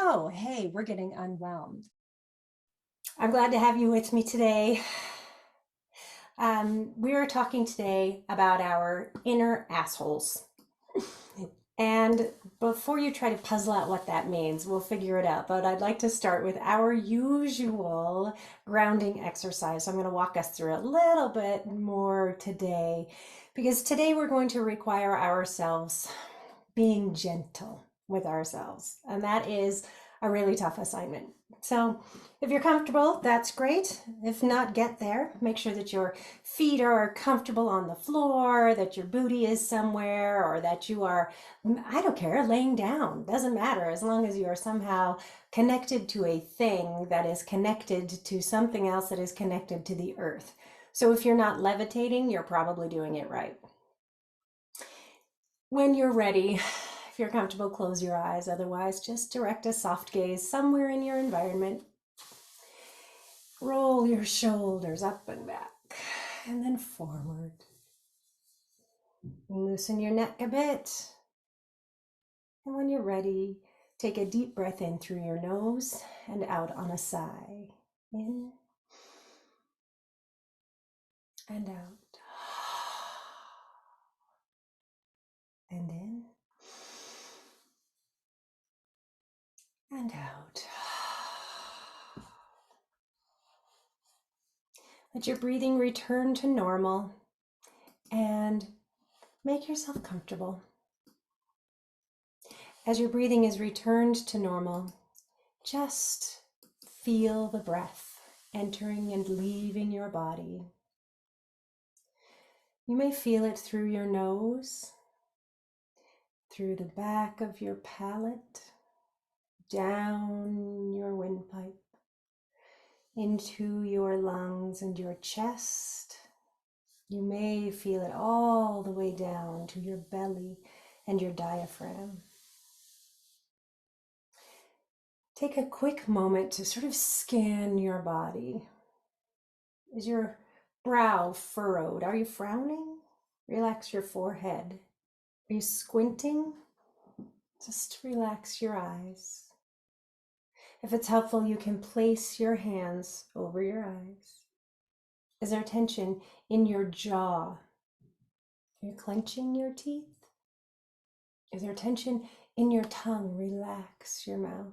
So, hey, we're getting unwhelmed. I'm glad to have you with me today. We are talking today about our inner assholes. And before you try to puzzle out what that means, we'll figure it out. But I'd like to start with our usual grounding exercise. So I'm going to walk us through a little bit more today because today we're going to require ourselves being gentle with ourselves. And that is a really tough assignment. So if you're comfortable, that's great. If not, get there. Make sure that your feet are comfortable on the floor, that your booty is somewhere, or that you are, I don't care, laying down. Doesn't matter as long as you are somehow connected to a thing that is connected to something else that is connected to the earth. So if you're not levitating, you're probably doing it right. When you're ready, if you're comfortable, close your eyes. Otherwise, just direct a soft gaze somewhere in your environment. Roll your shoulders up and back, and then forward. Loosen your neck a bit. And when you're ready, take a deep breath in through your nose and out on a sigh. In and out. And in and out. Let your breathing return to normal and make yourself comfortable. As your breathing is returned to normal, just feel the breath entering and leaving your body. You may feel it through your nose, through the back of your palate, down your windpipe, into your lungs and your chest. You may feel it all the way down to your belly and your diaphragm. Take a quick moment to sort of scan your body. Is your brow furrowed? Are you frowning? Relax your forehead. Are you squinting? Just relax your eyes. If it's helpful, you can place your hands over your eyes. Is there tension in your jaw? Are you clenching your teeth? Is there tension in your tongue? Relax your mouth.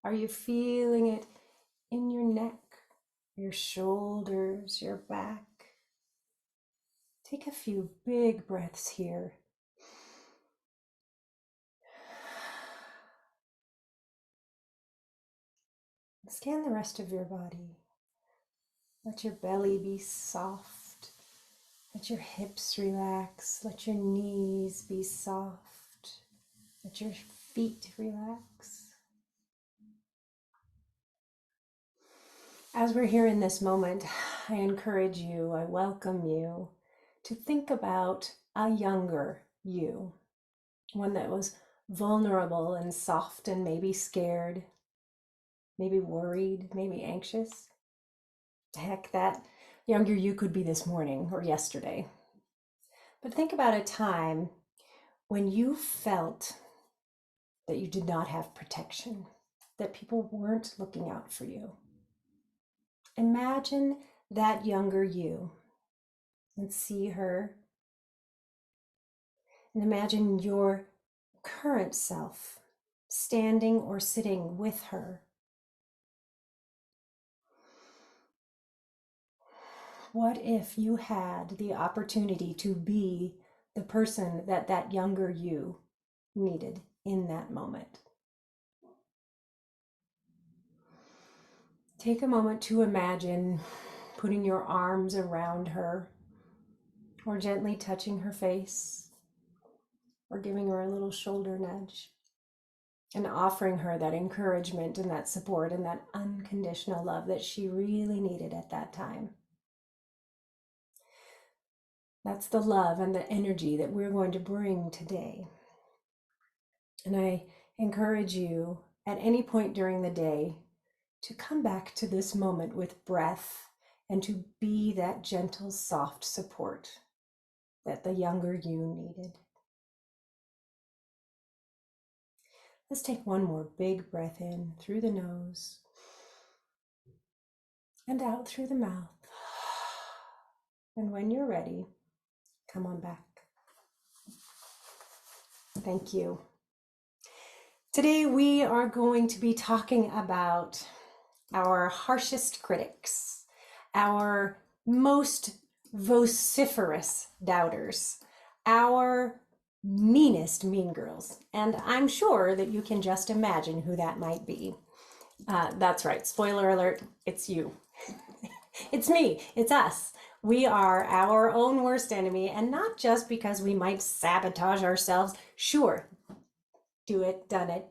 Are you feeling it in your neck, your shoulders, your back? Take a few big breaths here. Scan the rest of your body. Let your belly be soft. Let your hips relax. Let your knees be soft. Let your feet relax. As we're here in this moment, I encourage you, I welcome you to think about a younger you, one that was vulnerable and soft and maybe scared, maybe worried, maybe anxious. Heck, that younger you could be this morning or yesterday. But think about a time when you felt that you did not have protection, that people weren't looking out for you. Imagine that younger you and see her. And imagine your current self standing or sitting with her. What if you had the opportunity to be the person that that younger you needed in that moment? Take a moment to imagine putting your arms around her, or gently touching her face, or giving her a little shoulder nudge, and offering her that encouragement and that support and that unconditional love that she really needed at that time. That's the love and the energy that we're going to bring today. And I encourage you at any point during the day to come back to this moment with breath and to be that gentle, soft support that the younger you needed. Let's take one more big breath in through the nose and out through the mouth. And when you're ready, come on back. Thank you. Today we are going to be talking about our harshest critics, our most vociferous doubters, our meanest mean girls. And I'm sure that you can just imagine who that might be. That's right, spoiler alert, it's you. It's me, it's us. We are our own worst enemy, and not just because we might sabotage ourselves. Sure, do it, done it.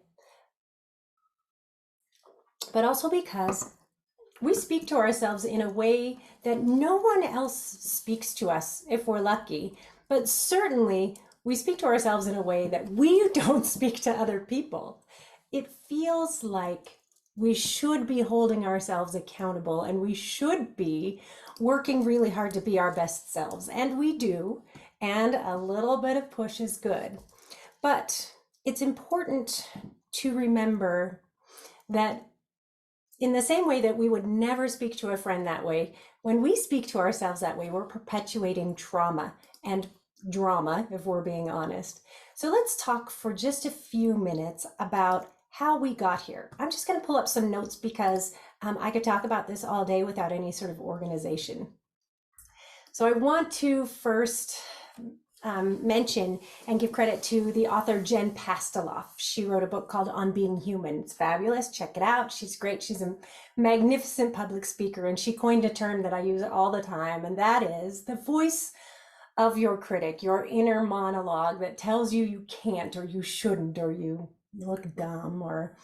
But also because we speak to ourselves in a way that no one else speaks to us if we're lucky. But certainly we speak to ourselves in a way that we don't speak to other people. It feels like we should be holding ourselves accountable, and we should be working really hard to be our best selves. And we do. And a little bit of push is good. But it's important to remember that in the same way that we would never speak to a friend that way, when we speak to ourselves that way, we're perpetuating trauma and drama, if we're being honest. So let's talk for just a few minutes about how we got here. I'm just going to pull up some notes because I could talk about this all day without any sort of organization. So I want to first mention and give credit to the author Jen Pastiloff. She wrote a book called On Being Human. It's fabulous. Check it out. She's great. She's a magnificent public speaker, and she coined a term that I use all the time, and that is the voice of your critic, your inner monologue that tells you you can't, or you shouldn't, or you look dumb, or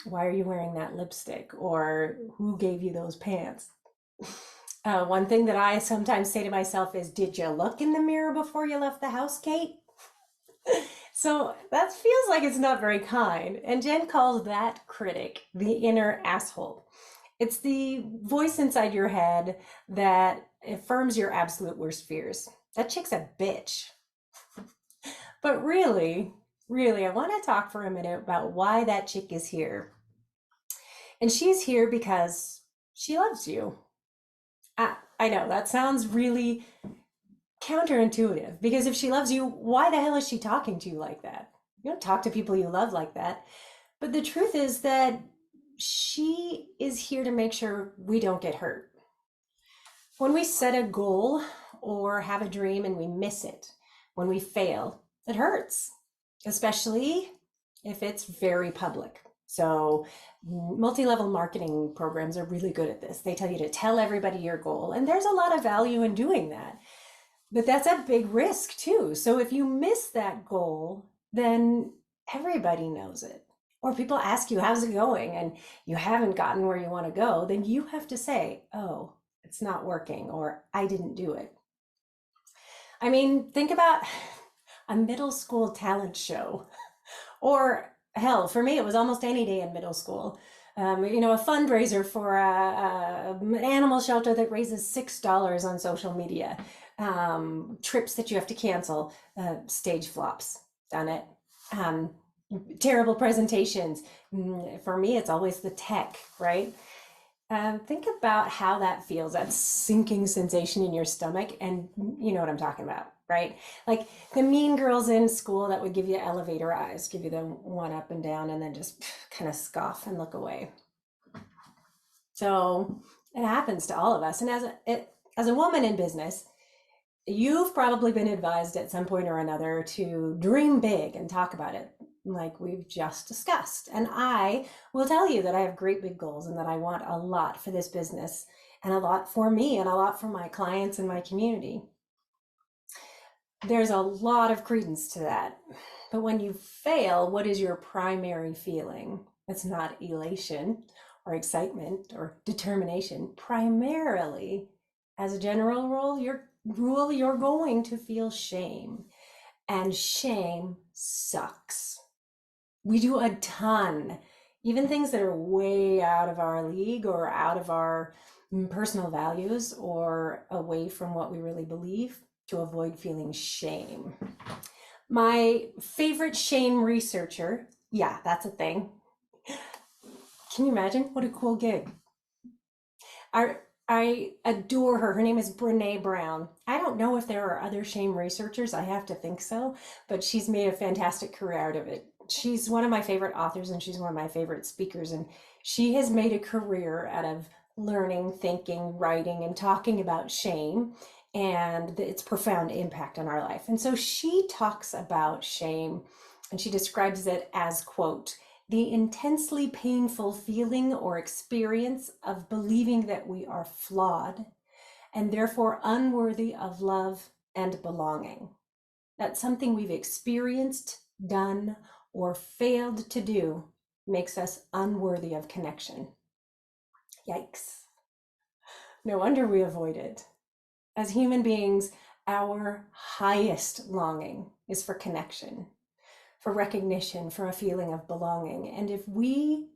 why are you wearing that lipstick, or who gave you those pants? One thing that I sometimes say to myself is, did you look in the mirror before you left the house, Kate? So that feels like it's not very kind. And Jen calls that critic the inner asshole. It's the voice inside your head that affirms your absolute worst fears. That chick's a bitch. But really, I want to talk for a minute about why that chick is here. And she's here because she loves you. I know that sounds really counterintuitive, because if she loves you, why the hell is she talking to you like that? You don't talk to people you love like that. But the truth is that she is here to make sure we don't get hurt. When we set a goal or have a dream and we miss it, when we fail, it hurts, especially if it's very public. So multi-level marketing programs are really good at this. They tell you to tell everybody your goal, and there's a lot of value in doing that. But that's a big risk too. So if you miss that goal, then everybody knows it. Or people ask you, how's it going? And you haven't gotten where you want to go, then you have to say, oh, it's not working, or I didn't do it. I mean, think about a middle school talent show, or hell, for me, it was almost any day in middle school. A fundraiser for an animal shelter that raises $6 on social media. Trips that you have to cancel, stage flops, done it. Terrible presentations. For me, it's always the tech, right? Think about how that feels, that sinking sensation in your stomach, and you know what I'm talking about, right? Like the mean girls in school that would give you elevator eyes, give you the one up and down, and then just kind of scoff and look away. So it happens to all of us. And as a woman in business, you've probably been advised at some point or another to dream big and talk about it, like we've just discussed. And I will tell you that I have great big goals, and that I want a lot for this business, and a lot for me, and a lot for my clients and my community. There's a lot of credence to that. But when you fail, what is your primary feeling? It's not elation or excitement or determination. Primarily, as a general rule, you're going to feel shame. And shame sucks. We do a ton, even things that are way out of our league, or out of our personal values, or away from what we really believe, to avoid feeling shame. My favorite shame researcher Yeah, that's a thing. Can you imagine? What a cool gig. I adore her. Her name is Brene Brown. I don't know if there are other shame researchers. I have to think so, but she's made a fantastic career out of it. She's one of my favorite authors and she's one of my favorite speakers. And she has made a career out of learning, thinking, writing, and talking about shame and its profound impact on our life. And so she talks about shame and she describes it as, quote, the intensely painful feeling or experience of believing that we are flawed and therefore unworthy of love and belonging. That something we've experienced, done, or failed to do makes us unworthy of connection. Yikes. No wonder we avoid it. As human beings, our highest longing is for connection, for recognition, for a feeling of belonging. And if we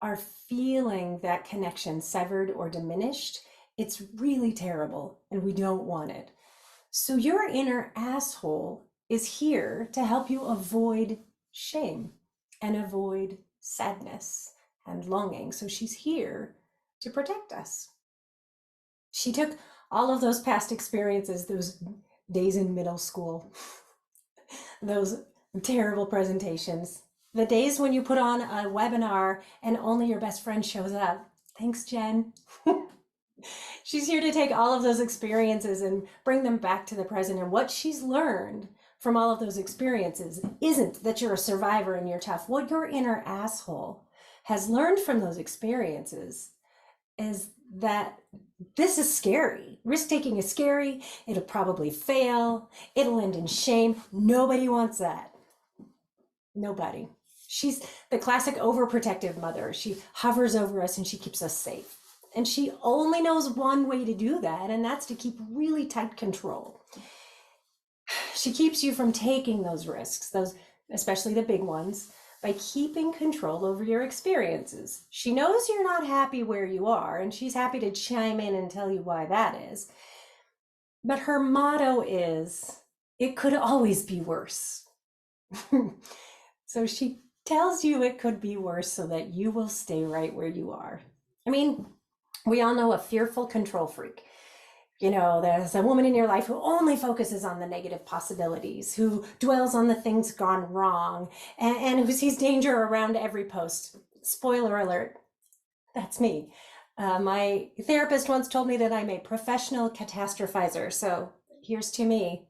are feeling that connection severed or diminished, it's really terrible and we don't want it. So your inner asshole is here to help you avoid shame and avoid sadness and longing. So she's here to protect us. She took all of those past experiences, those days in middle school, those terrible presentations, the days when you put on a webinar and only your best friend shows up. Thanks, Jen. She's here to take all of those experiences and bring them back to the present. And what she's learned from all of those experiences isn't that you're a survivor and you're tough. What your inner asshole has learned from those experiences is that this is scary. Risk-taking is scary. It'll probably fail. It'll end in shame. Nobody wants that. Nobody. She's the classic overprotective mother. She hovers over us and she keeps us safe. And she only knows one way to do that, and that's to keep really tight control. She keeps you from taking those risks, those, especially the big ones, by keeping control over your experiences. She knows you're not happy where you are, and she's happy to chime in and tell you why that is. But her motto is, it could always be worse. So she tells you it could be worse so that you will stay right where you are. I mean, we all know a fearful control freak. You know, there's a woman in your life who only focuses on the negative possibilities, who dwells on the things gone wrong, and who sees danger around every post. Spoiler alert, that's me. My therapist once told me that I'm a professional catastrophizer, so here's to me.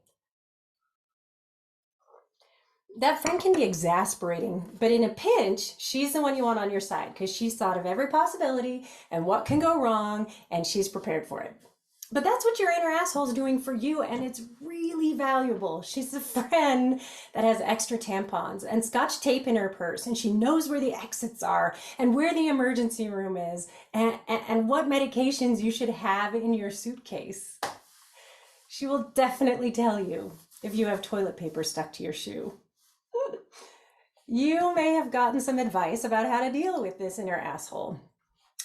That friend can be exasperating, but in a pinch, she's the one you want on your side because she's thought of every possibility and what can go wrong, and she's prepared for it. But that's what your inner asshole's doing for you, and it's really valuable. She's the friend that has extra tampons and scotch tape in her purse, and she knows where the exits are and where the emergency room is and what medications you should have in your suitcase. She will definitely tell you if you have toilet paper stuck to your shoe. You may have gotten some advice about how to deal with this inner asshole.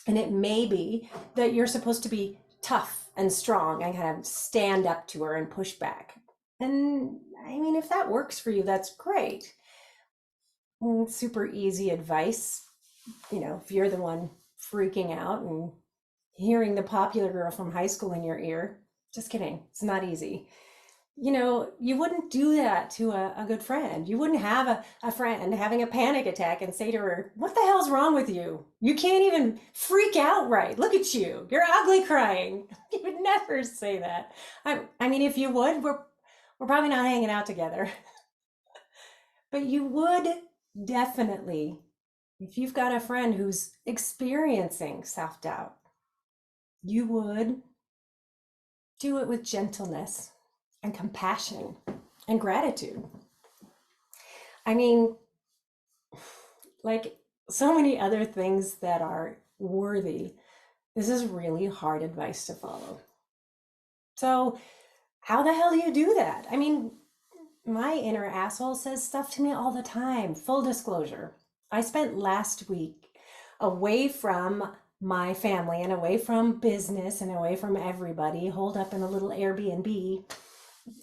And it may be that you're supposed to be tough and strong and kind of stand up to her and push back. And I mean, if that works for you, that's great. Super easy advice. You know, if you're the one freaking out and hearing the popular girl from high school in your ear, just kidding. It's not easy. You know, you wouldn't do that to a good friend. You wouldn't have a friend having a panic attack and say to her, what the hell's wrong with you? You can't even freak out right. Look at you. You're ugly crying. You would never say that. I mean, if you would, we're probably not hanging out together. But you would definitely, if you've got a friend who's experiencing self-doubt, you would do it with gentleness and compassion and gratitude. I mean, like so many other things that are worthy, this is really hard advice to follow. So how the hell do you do that? I mean, my inner asshole says stuff to me all the time. Full disclosure, I spent last week away from my family and away from business and away from everybody, holed up in a little Airbnb,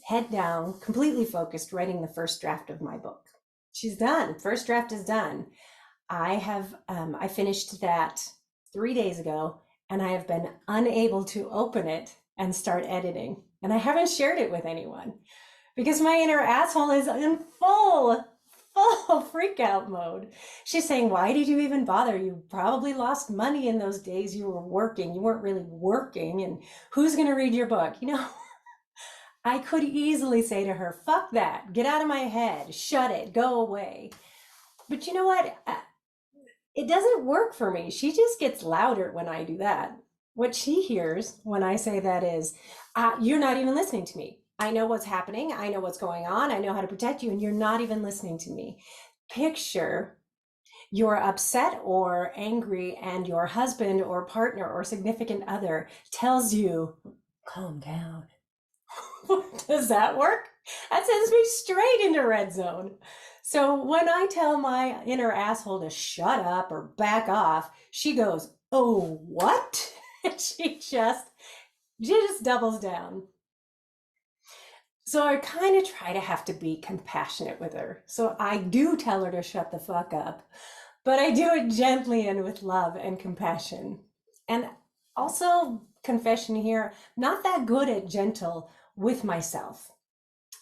head down, completely focused, writing the first draft of my book. She's done. First draft is done. I finished that 3 days ago, and I have been unable to open it and start editing. And I haven't shared it with anyone because my inner asshole is in full freak out mode. She's saying, why did you even bother? You probably lost money in those days you were working. You weren't really working. And who's going to read your book? I could easily say to her, fuck that, get out of my head, shut it, go away. But you know what? It doesn't work for me. She just gets louder when I do that. What she hears when I say that is, you're not even listening to me. I know what's happening. I know what's going on. I know how to protect you, and you're not even listening to me. Picture you're upset or angry, and your husband or partner or significant other tells you, calm down. Does that work? That sends me straight into red zone. So when I tell my inner asshole to shut up or back off, she goes, oh, what? she just doubles down. So I kind of try to have to be compassionate with her. So I do tell her to shut the fuck up, but I do it gently and with love and compassion. And also, confession here, not that good at gentle with myself.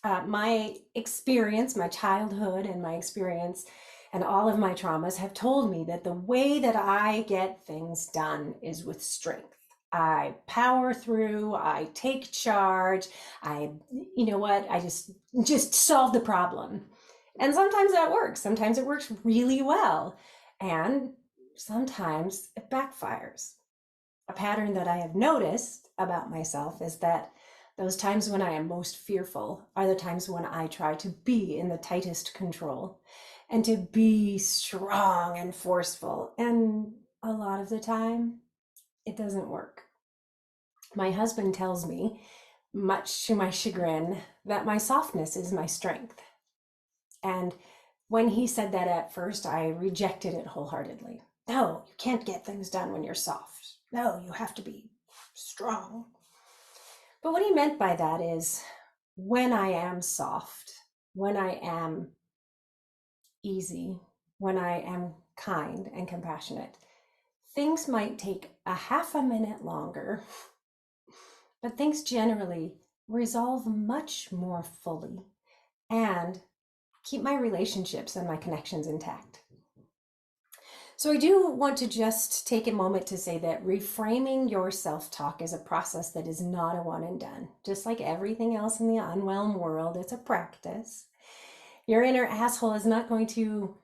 My experience, my childhood and my experience and all of my traumas have told me that the way that I get things done is with strength. I power through, I take charge, I just solve the problem. And sometimes that works. Sometimes it works really well. And sometimes it backfires. A pattern that I have noticed about myself is that those times when I am most fearful are the times when I try to be in the tightest control and to be strong and forceful. And a lot of the time, it doesn't work. My husband tells me, much to my chagrin, that my softness is my strength. And when he said that at first, I rejected it wholeheartedly. No, you can't get things done when you're soft. No, you have to be strong. But what he meant by that is when I am soft, when I am easy, when I am kind and compassionate, things might take a half a minute longer, but things generally resolve much more fully and keep my relationships and my connections intact. So I do want to just take a moment to say that reframing your self-talk is a process that is not a one and done. Just like everything else in the unwhelmed world, it's a practice. Your inner asshole is not going to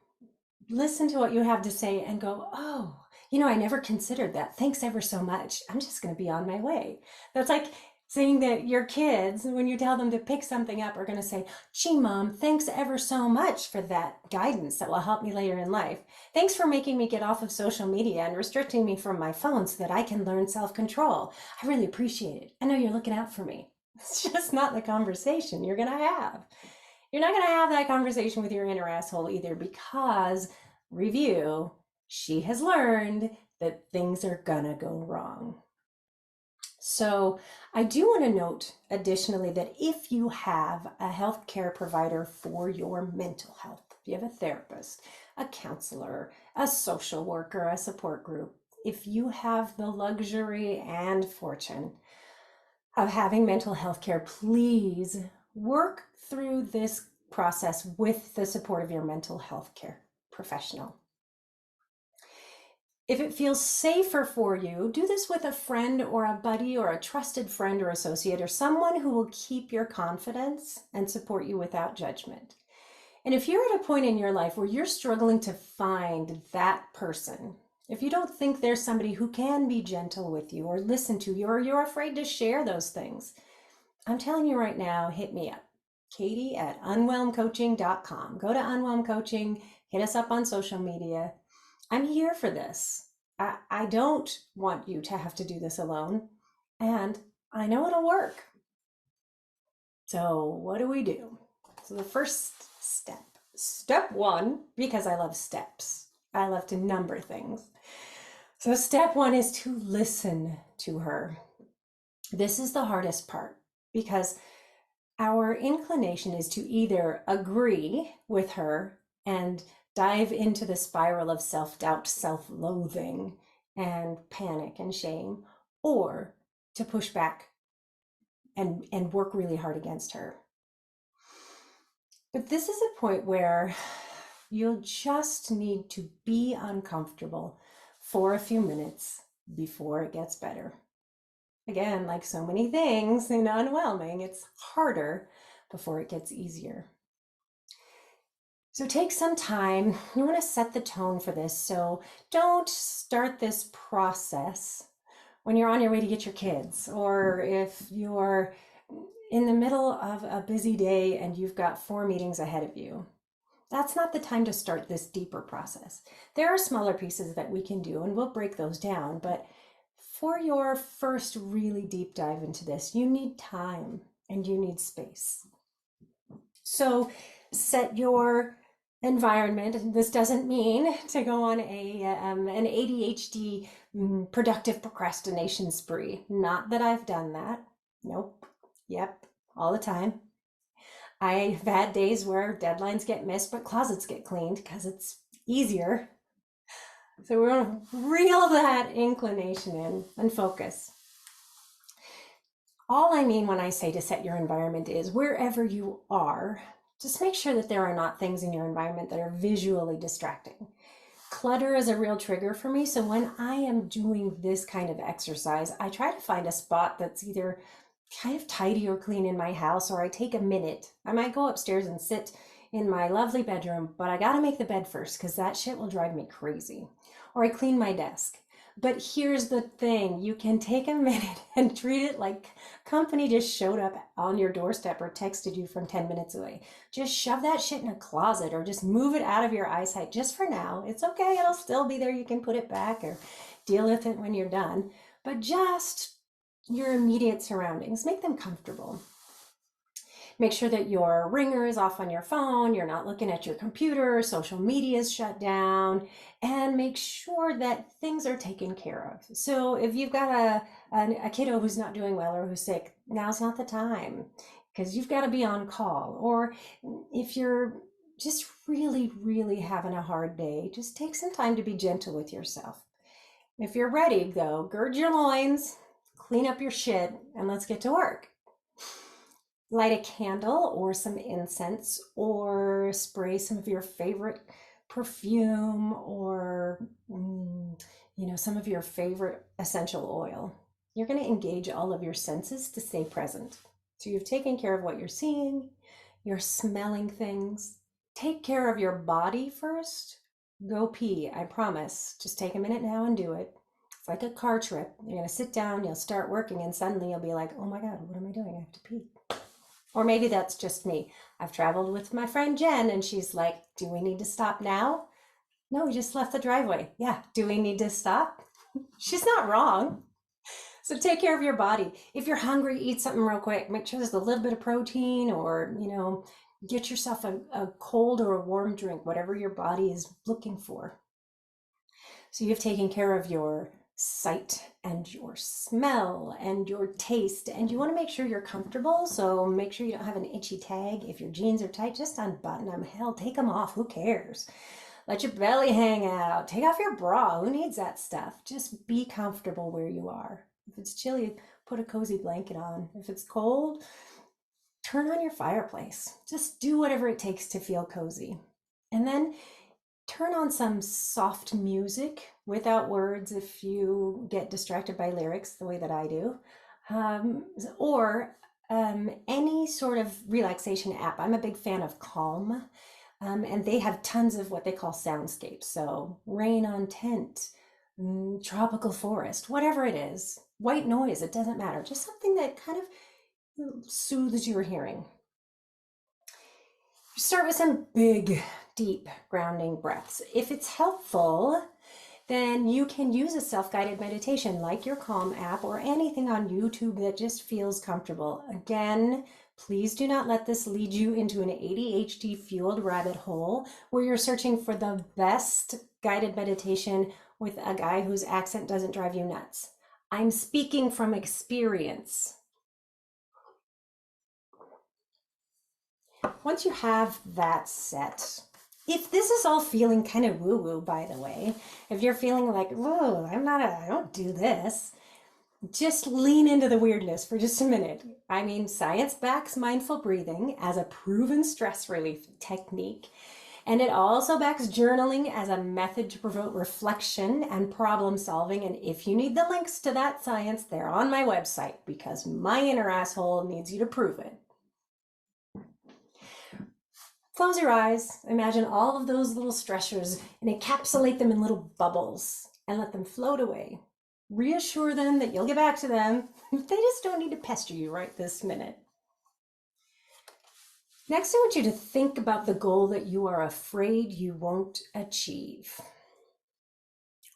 listen to what you have to say and go, oh, I never considered that. Thanks ever so much. I'm just going to be on my way. That's like saying that your kids, when you tell them to pick something up, are going to say, gee, Mom, thanks ever so much for that guidance that will help me later in life. Thanks for making me get off of social media and restricting me from my phone so that I can learn self-control. I really appreciate it. I know you're looking out for me. It's just not the conversation you're going to have. You're not going to have that conversation with your inner asshole either because, review, she has learned that things are going to go wrong. So I do want to note additionally that if you have a healthcare provider for your mental health, if you have a therapist, a counselor, a social worker, a support group, if you have the luxury and fortune of having mental health care, please work through this process with the support of your mental health care professional. If it feels safer for you, do this with a friend or a buddy or a trusted friend or associate or someone who will keep your confidence and support you without judgment. And if you're at a point in your life where you're struggling to find that person, if you don't think there's somebody who can be gentle with you or listen to you, or you're afraid to share those things, I'm telling you right now, hit me up. Katie at unwhelmcoaching.com. Go to Unwhelm Coaching, hit us up on social media. I'm here for this. I don't want you to have to do this alone, and I know it'll work. So what do we do? So the first step one, because I love steps. I love to number things. So step one is to listen to her. This is the hardest part because our inclination is to either agree with her and dive into the spiral of self-doubt, self-loathing, and panic and shame, or to push back and work really hard against her. But this is a point where you'll just need to be uncomfortable for a few minutes before it gets better. Again, like so many things in unwhelming, it's harder before it gets easier. So take some time. You want to set the tone for this. So don't start this process when you're on your way to get your kids, or if you're in the middle of a busy day and you've got 4 meetings ahead of you. That's not the time to start this deeper process. There are smaller pieces that we can do, and we'll break those down. But for your first really deep dive into this, you need time and you need space. So set your environment. This doesn't mean to go on an ADHD productive procrastination spree. Not that I've done that. Nope. Yep. All the time. I've had days where deadlines get missed, but closets get cleaned because it's easier. So we're going to reel that inclination in and focus. All I mean when I say to set your environment is wherever you are, just make sure that there are not things in your environment that are visually distracting. Clutter is a real trigger for me. So when I am doing this kind of exercise, I try to find a spot that's either kind of tidy or clean in my house, or I take a minute. I might go upstairs and sit in my lovely bedroom, but I gotta make the bed first because that shit will drive me crazy. Or I clean my desk. But here's the thing, you can take a minute and treat it like company just showed up on your doorstep or texted you from 10 minutes away. Just shove that shit in a closet or just move it out of your eyesight just for now. It's okay, it'll still be there. You can put it back or deal with it when you're done. But just your immediate surroundings, make them comfortable. Make sure that your ringer is off on your phone, you're not looking at your computer, social media is shut down, and make sure that things are taken care of. So if you've got a kiddo who's not doing well or who's sick, now's not the time because you've got to be on call. Or if you're just really, really having a hard day, just take some time to be gentle with yourself. If you're ready, though, gird your loins, clean up your shit, and let's get to work. Light a candle or some incense, or spray some of your favorite perfume, or some of your favorite essential oil. You're going to engage all of your senses to stay present. So you've taken care of what you're seeing, you're smelling things. Take care of your body first. Go pee, I promise. Just take a minute now and do it. It's like a car trip. You're going to sit down, you'll start working, and suddenly you'll be like, oh my God, what am I doing? I have to pee. Or maybe that's just me. I've traveled with my friend Jen, and she's like, do we need to stop now? No, we just left the driveway. Yeah, do we need to stop? She's not wrong. So take care of your body. If you're hungry, eat something real quick. Make sure there's a little bit of protein, or, get yourself a cold or a warm drink, whatever your body is looking for. So you've taken care of your sight and your smell and your taste, and you want to make sure you're comfortable. So make sure you don't have an itchy tag. If your jeans are tight, just unbutton them. Hell, take them off. Who cares? Let your belly hang out. Take off your bra. Who needs that stuff? Just be comfortable where you are. If it's chilly, put a cozy blanket on. If it's cold, turn on your fireplace. Just do whatever it takes to feel cozy. And then turn on some soft music without words if you get distracted by lyrics the way that I do, or any sort of relaxation app. I'm a big fan of Calm, and they have tons of what they call soundscapes. So rain on tent, tropical forest, whatever it is, white noise, it doesn't matter. Just something that kind of soothes your hearing. Start with some big, deep, grounding breaths. If it's helpful, then you can use a self-guided meditation like your Calm app or anything on YouTube that just feels comfortable. Again, please do not let this lead you into an ADHD-fueled rabbit hole where you're searching for the best guided meditation with a guy whose accent doesn't drive you nuts. I'm speaking from experience. Once you have that set, If this is all feeling kind of woo-woo, by the way, if you're feeling like, whoa, I don't do this, just lean into the weirdness for just a minute. I mean, science backs mindful breathing as a proven stress relief technique. And it also backs journaling as a method to promote reflection and problem solving. And if you need the links to that science, they're on my website because my inner asshole needs you to prove it. Close your eyes, imagine all of those little stressors and encapsulate them in little bubbles and let them float away. Reassure them that you'll get back to them. They just don't need to pester you right this minute. Next, I want you to think about the goal that you are afraid you won't achieve,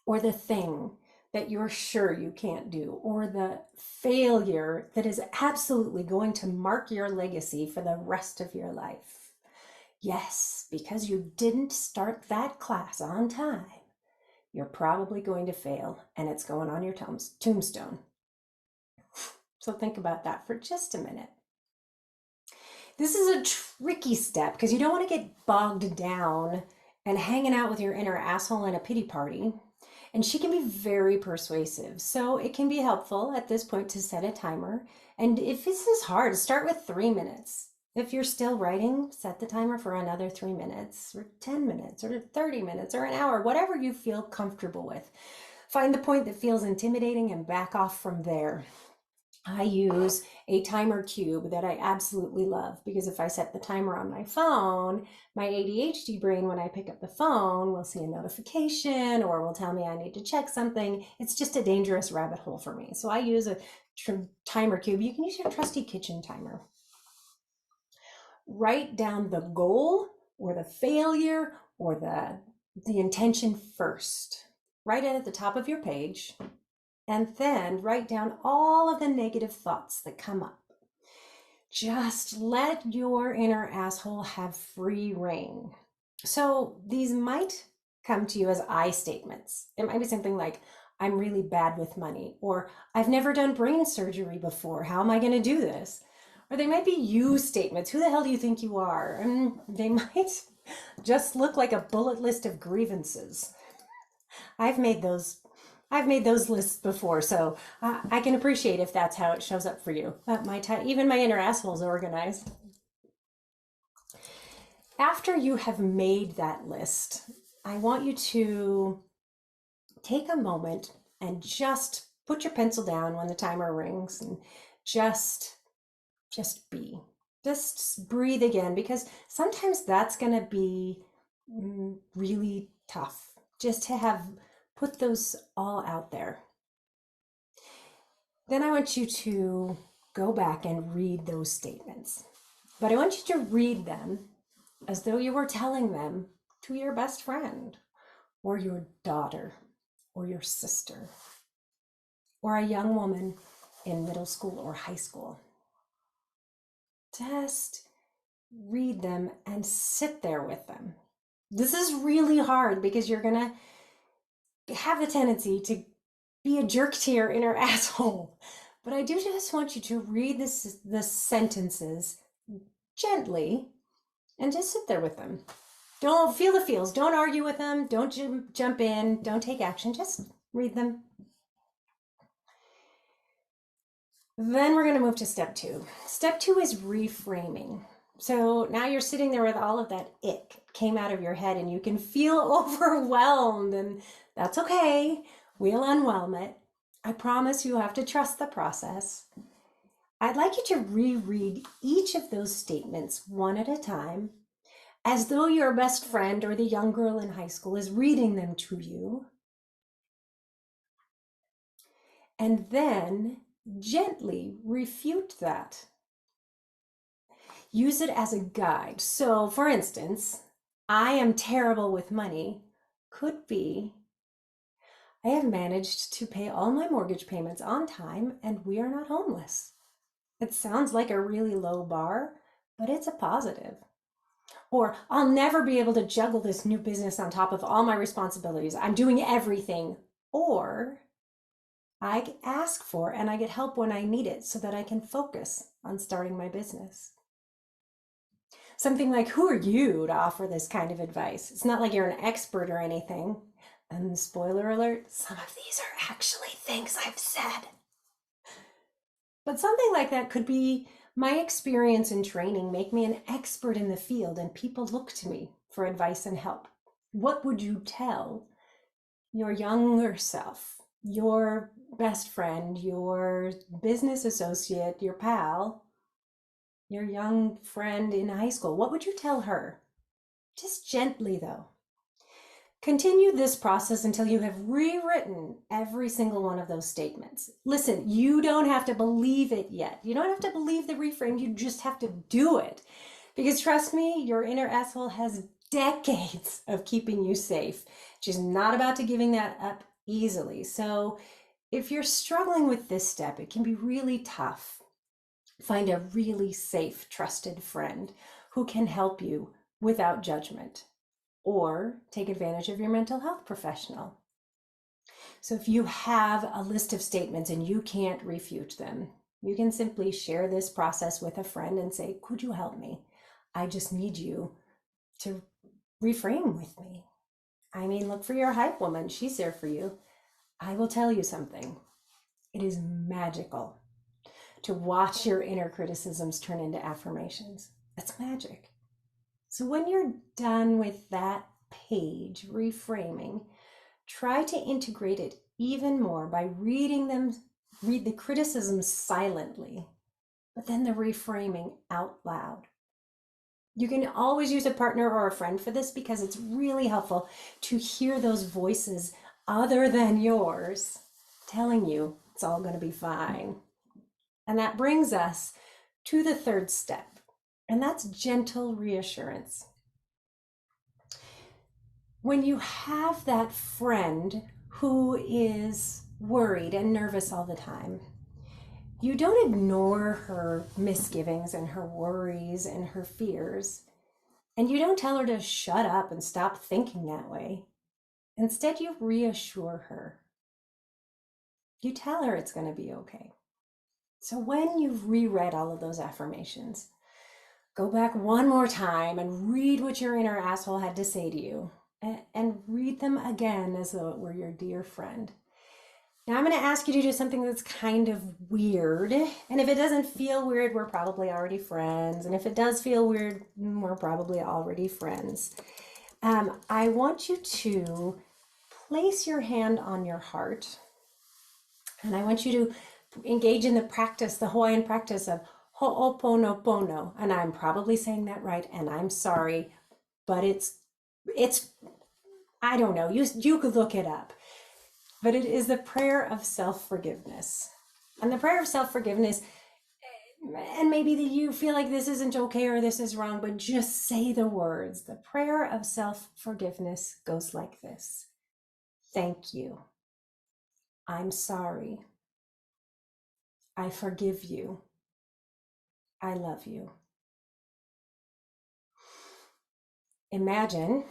or the thing that you're sure you can't do, or the failure that is absolutely going to mark your legacy for the rest of your life. Yes, because you didn't start that class on time, you're probably going to fail, and it's going on your tombstone. So think about that for just a minute. This is a tricky step because you don't want to get bogged down and hanging out with your inner asshole in a pity party. And she can be very persuasive. So it can be helpful at this point to set a timer. And if this is hard, start with 3 minutes. If you're still writing, set the timer for another 3 minutes or 10 minutes or 30 minutes or an hour, whatever you feel comfortable with. Find the point that feels intimidating and back off from there. I use a timer cube that I absolutely love because if I set the timer on my phone, my ADHD brain, when I pick up the phone, will see a notification or will tell me I need to check something. It's just a dangerous rabbit hole for me. So I use a timer cube. You can use your trusty kitchen timer. Write down the goal or the failure or the intention first. Write it at the top of your page. And then write down all of the negative thoughts that come up. Just let your inner asshole have free reign. So these might come to you as I statements. It might be something like, I'm really bad with money, or I've never done brain surgery before. How am I going to do this? Or they might be you statements. Who the hell do you think you are? And they might just look like a bullet list of grievances. I've made those lists before, so I can appreciate if that's how it shows up for you. Even my inner asshole's organized. After you have made that list, I want you to take a moment and just put your pencil down when the timer rings and just be. Just breathe again, because sometimes that's going to be really tough, just to have put those all out there. Then I want you to go back and read those statements. But I want you to read them as though you were telling them to your best friend or your daughter or your sister or a young woman in middle school or high school. Just read them and sit there with them. This is really hard because you're going to have the tendency to be a jerk to your inner asshole. But I do just want you to read the sentences gently and just sit there with them. Don't feel the feels. Don't argue with them. Don't jump in. Don't take action. Just read them. Then we're going to move to step 2. Step 2 is reframing. So now you're sitting there with all of that ick came out of your head and you can feel overwhelmed, and that's okay. We'll unwhelm it. I promise you have to trust the process. I'd like you to reread each of those statements one at a time, as though your best friend or the young girl in high school is reading them to you. And then gently refute that. Use it as a guide. So, for instance, I am terrible with money could be, I have managed to pay all my mortgage payments on time and we are not homeless. It sounds like a really low bar, but it's a positive. Or I'll never be able to juggle this new business on top of all my responsibilities. I'm doing everything. Or I ask for and I get help when I need it so that I can focus on starting my business. Something like, who are you to offer this kind of advice? It's not like you're an expert or anything. And spoiler alert, some of these are actually things I've said. But something like that could be, my experience and training make me an expert in the field, and people look to me for advice and help. What would you tell your younger self, your best friend, your business associate, your pal, your young friend in high school? What would you tell her? Just gently, though. Continue this process until you have rewritten every single one of those statements. Listen, you don't have to believe it yet. You don't have to believe the reframe. You just have to do it. Because trust me, your inner asshole has decades of keeping you safe. She's not about to giving that up easily. So if you're struggling with this step, it can be really tough. Find a really safe, trusted friend who can help you without judgment, or take advantage of your mental health professional. So if you have a list of statements and you can't refute them, you can simply share this process with a friend and say, could you help me? I just need you to reframe with me. I mean, look for your hype woman. She's there for you. I will tell you something. It is magical to watch your inner criticisms turn into affirmations. It's magic. So when you're done with that page reframing, try to integrate it even more by read the criticisms silently, but then the reframing out loud. You can always use a partner or a friend for this, because it's really helpful to hear those voices other than yours telling you it's all going to be fine. And that brings us to the third step, and that's gentle reassurance. When you have that friend who is worried and nervous all the time, you don't ignore her misgivings and her worries and her fears, and you don't tell her to shut up and stop thinking that way. Instead, you reassure her. You tell her it's going to be okay. So when you've reread all of those affirmations, go back one more time and read what your inner asshole had to say to you, and read them again as though it were your dear friend. Now I'm going to ask you to do something that's kind of weird. And if it doesn't feel weird, we're probably already friends. And if it does feel weird, we're probably already friends. I want you to place your hand on your heart. And I want you to engage in the practice, the Hawaiian practice of ho'oponopono. And I'm probably saying that right, and I'm sorry, but it's I don't know, you could look it up. But it is the prayer of self-forgiveness. And the prayer of self-forgiveness, and maybe that you feel like this isn't okay or this is wrong, but just say the words. The prayer of self-forgiveness goes like this. Thank you. I'm sorry. I forgive you. I love you. Imagine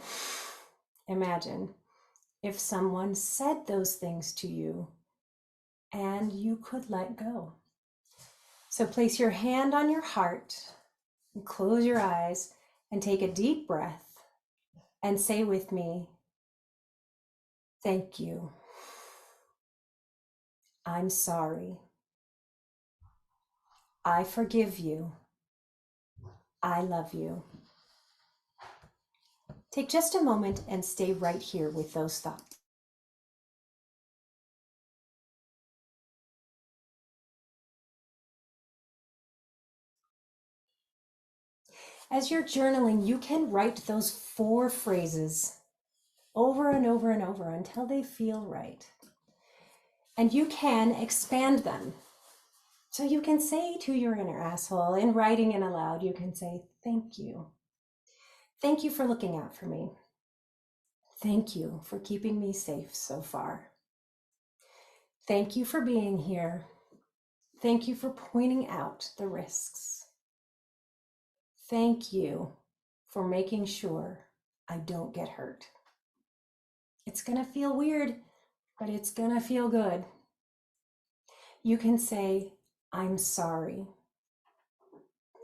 if someone said those things to you and you could let go. So place your hand on your heart and close your eyes and take a deep breath and say with me, thank you. I'm sorry. I forgive you. I love you. Take just a moment and stay right here with those thoughts. As you're journaling, you can write those 4 phrases over and over and over until they feel right. And you can expand them. So you can say to your inner asshole, in writing and aloud, you can say, thank you. Thank you for looking out for me. Thank you for keeping me safe so far. Thank you for being here. Thank you for pointing out the risks. Thank you for making sure I don't get hurt. It's going to feel weird, but it's going to feel good. You can say, I'm sorry.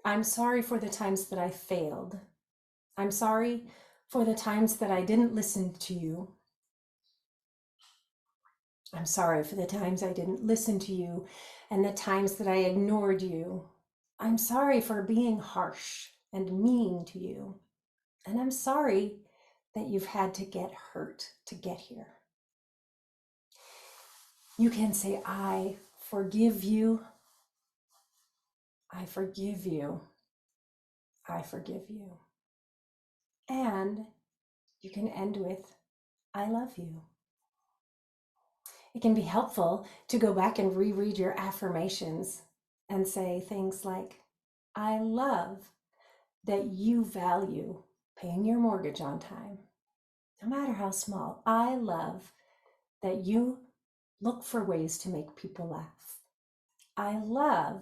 I'm sorry for the times that I failed. I'm sorry for the times that I didn't listen to you. I'm sorry for the times I didn't listen to you and the times that I ignored you. I'm sorry for being harsh and mean to you. And I'm sorry that you've had to get hurt to get here. You can say, I forgive you. I forgive you. I forgive you. And you can end with, I love you. It can be helpful to go back and reread your affirmations and say things like, I love that you value paying your mortgage on time, no matter how small. I love that you look for ways to make people laugh. I love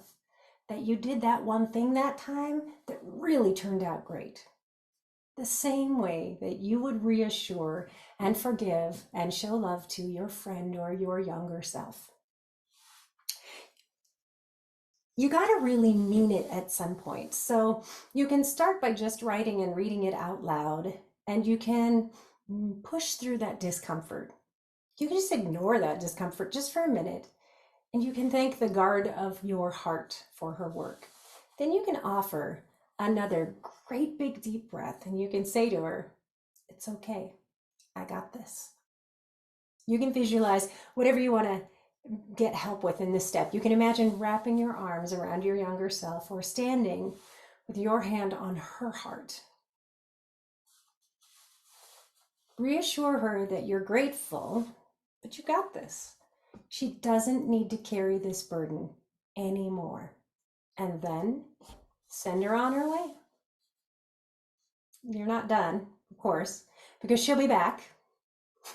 that you did that one thing that time that really turned out great. The same way that you would reassure and forgive and show love to your friend or your younger self. You got to really mean it at some point. So you can start by just writing and reading it out loud, and you can push through that discomfort. You can just ignore that discomfort just for a minute, and you can thank the guard of your heart for her work. Then you can offer another great big deep breath, and you can say to her, it's okay, I got this. You can visualize whatever you want to get help with in this step. You can imagine wrapping your arms around your younger self or standing with your hand on her heart. Reassure her that you're grateful, but you got this. She doesn't need to carry this burden anymore. And then send her on her way. You're not done, of course, because she'll be back.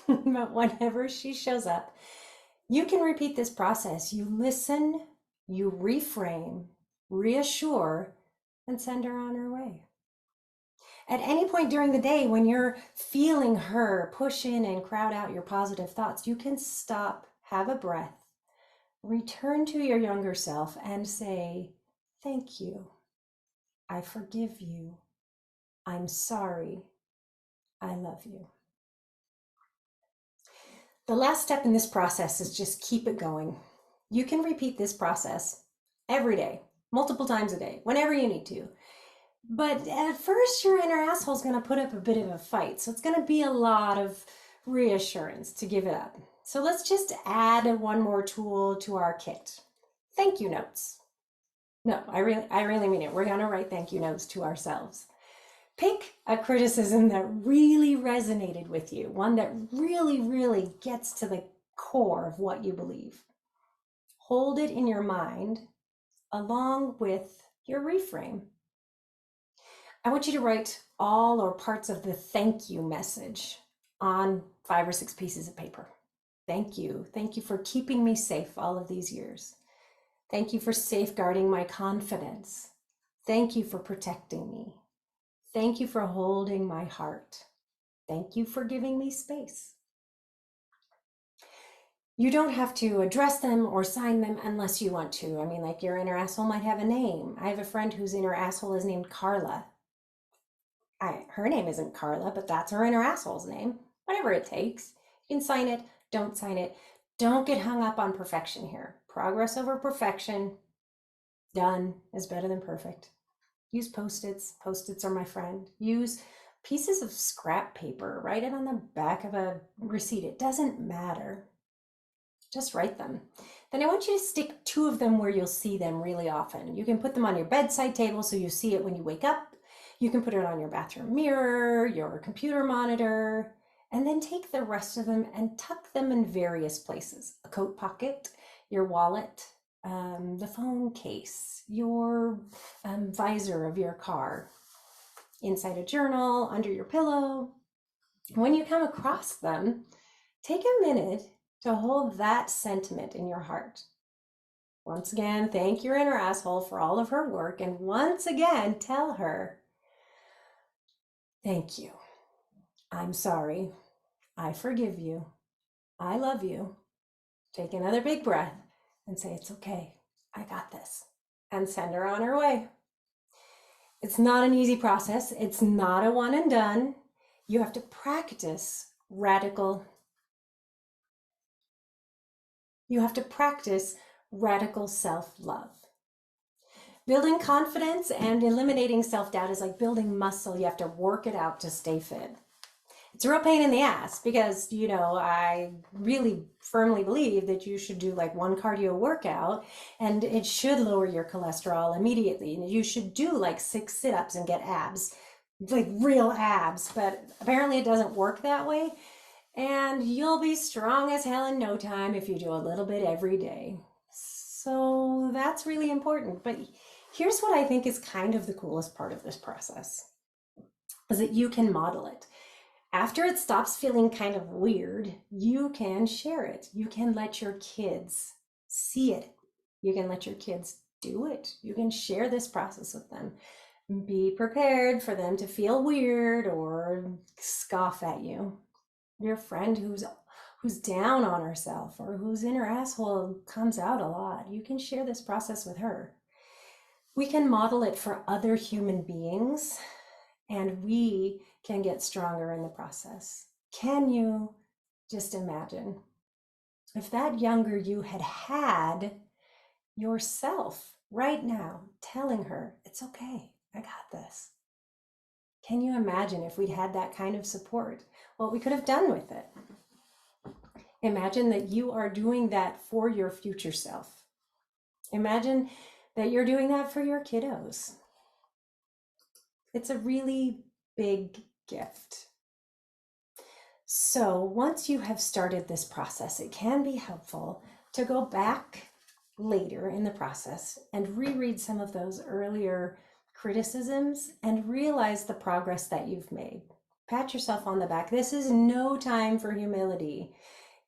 But whenever she shows up, you can repeat this process. You listen, you reframe, reassure, and send her on her way. At any point during the day when you're feeling her push in and crowd out your positive thoughts, you can stop, have a breath, return to your younger self and say, thank you. I forgive you. I'm sorry. I love you. The last step in this process is just keep it going. You can repeat this process every day, multiple times a day, whenever you need to. But at first, your inner asshole is going to put up a bit of a fight. So it's going to be a lot of reassurance to give it up. So let's just add one more tool to our kit. Thank you notes. No, I really mean it. We're going to write thank you notes to ourselves. Pick a criticism that really resonated with you, one that really gets to the core of what you believe. Hold it in your mind along with your reframe. I want you to write all or parts of the thank you message on 5 or 6 pieces of paper. Thank you. Thank you for keeping me safe all of these years. Thank you for safeguarding my confidence. Thank you for protecting me. Thank you for holding my heart. Thank you for giving me space. You don't have to address them or sign them unless you want to. I mean, like your inner asshole might have a name. I have a friend whose inner asshole is named Carla. Her name isn't Carla, but that's her inner asshole's name. Whatever it takes. You can sign it, don't sign it. Don't get hung up on perfection here. Progress over perfection. Done is better than perfect. Use Post-its. Post-its are my friend. Use pieces of scrap paper. Write it on the back of a receipt. It doesn't matter. Just write them. Then I want you to stick 2 of them where you'll see them really often. You can put them on your bedside table so you see it when you wake up. You can put it on your bathroom mirror, your computer monitor, and then take the rest of them and tuck them in various places. A coat pocket, your wallet, the phone case, your visor of your car, inside a journal, under your pillow. When you come across them, take a minute to hold that sentiment in your heart. Once again, thank your inner asshole for all of her work, and once again, tell her, thank you. I'm sorry. I forgive you. I love you. Take another big breath and say, it's okay. I got this. And send her on her way. It's not an easy process. It's not a one and done. You have to practice radical. You have to practice radical self-love. Building confidence and eliminating self-doubt is like building muscle. You have to work it out to stay fit. It's a real pain in the ass because, I really firmly believe that you should do like one cardio workout and it should lower your cholesterol immediately. And you should do like 6 sit-ups and get abs, like real abs. But apparently it doesn't work that way. And you'll be strong as hell in no time if you do a little bit every day. So that's really important. But here's what I think is kind of the coolest part of this process is that you can model it. After it stops feeling kind of weird, you can share it. You can let your kids see it. You can let your kids do it. You can share this process with them. Be prepared for them to feel weird or scoff at you. Your friend who's down on herself or whose inner asshole comes out a lot, you can share this process with her. We can model it for other human beings, and we can get stronger in the process. Can you just imagine if that younger you had yourself right now telling her, it's okay, I got this? Can you imagine if we'd had that kind of support, what we could have done with it? Imagine that you are doing that for your future self. Imagine that you're doing that for your kiddos. It's a really big gift. So once you have started this process, it can be helpful to go back later in the process and reread some of those earlier criticisms and realize the progress that you've made. Pat yourself on the back. This is no time for humility.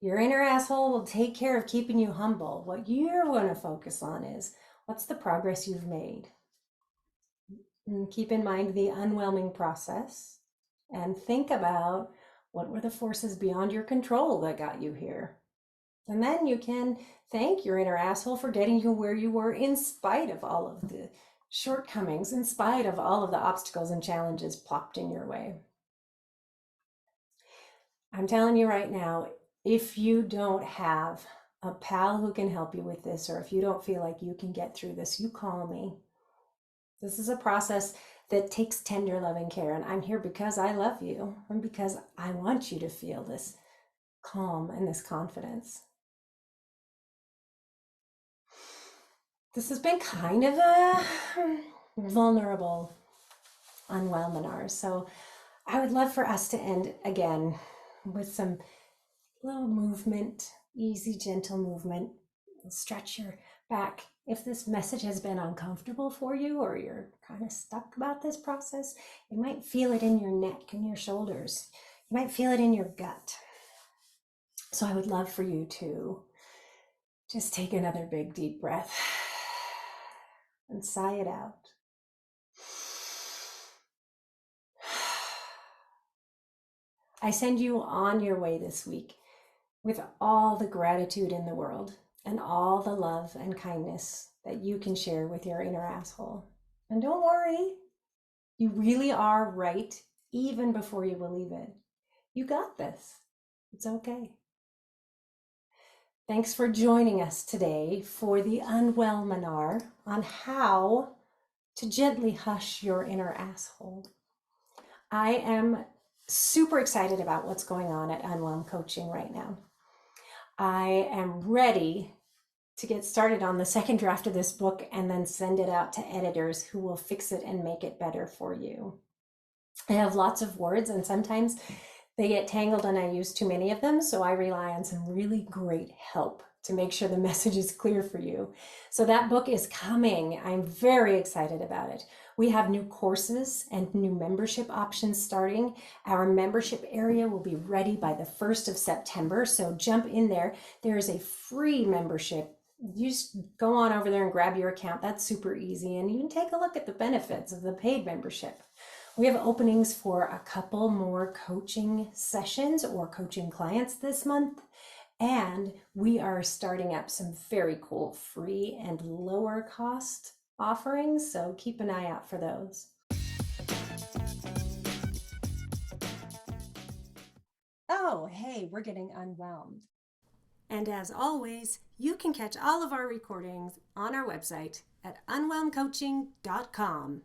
Your inner asshole will take care of keeping you humble. What you're going to focus on is what's the progress you've made. And keep in mind the unwhelming process and think about what were the forces beyond your control that got you here. And then you can thank your inner asshole for getting you where you were in spite of all of the shortcomings, in spite of all of the obstacles and challenges plopped in your way. I'm telling you right now, if you don't have a pal who can help you with this, or if you don't feel like you can get through this, you call me. This is a process that takes tender loving care, and I'm here because I love you and because I want you to feel this calm and this confidence. This has been kind of a vulnerable unwhelminar, so I would love for us to end again with some little movement, easy, gentle movement. Stretch your back. If this message has been uncomfortable for you or you're kind of stuck about this process, you might feel it in your neck and your shoulders. You might feel it in your gut. So I would love for you to just take another big deep breath and sigh it out. I send you on your way this week with all the gratitude in the world and all the love and kindness that you can share with your inner asshole. And don't worry, you really are right even before you believe it. You got this. It's okay. Thanks for joining us today for the Unwhelminar on how to gently hush your inner asshole. I am super excited about what's going on at Unwhelm Coaching right now. I am ready to get started on the second draft of this book and then send it out to editors who will fix it and make it better for you. I have lots of words and sometimes they get tangled and I use too many of them, so I rely on some really great help to make sure the message is clear for you. So that book is coming. I'm very excited about it. We have new courses and new membership options starting. Our membership area will be ready by the 1st of September, so jump in there. There is a free membership. You just go on over there and grab your account. That's super easy, and you can take a look at the benefits of the paid membership. We have openings for a couple more coaching sessions or coaching clients this month. And we are starting up some very cool free and lower cost offerings. So keep an eye out for those. Oh, hey, we're getting unwhelmed. And as always, you can catch all of our recordings on our website at unwhelmcoaching.com.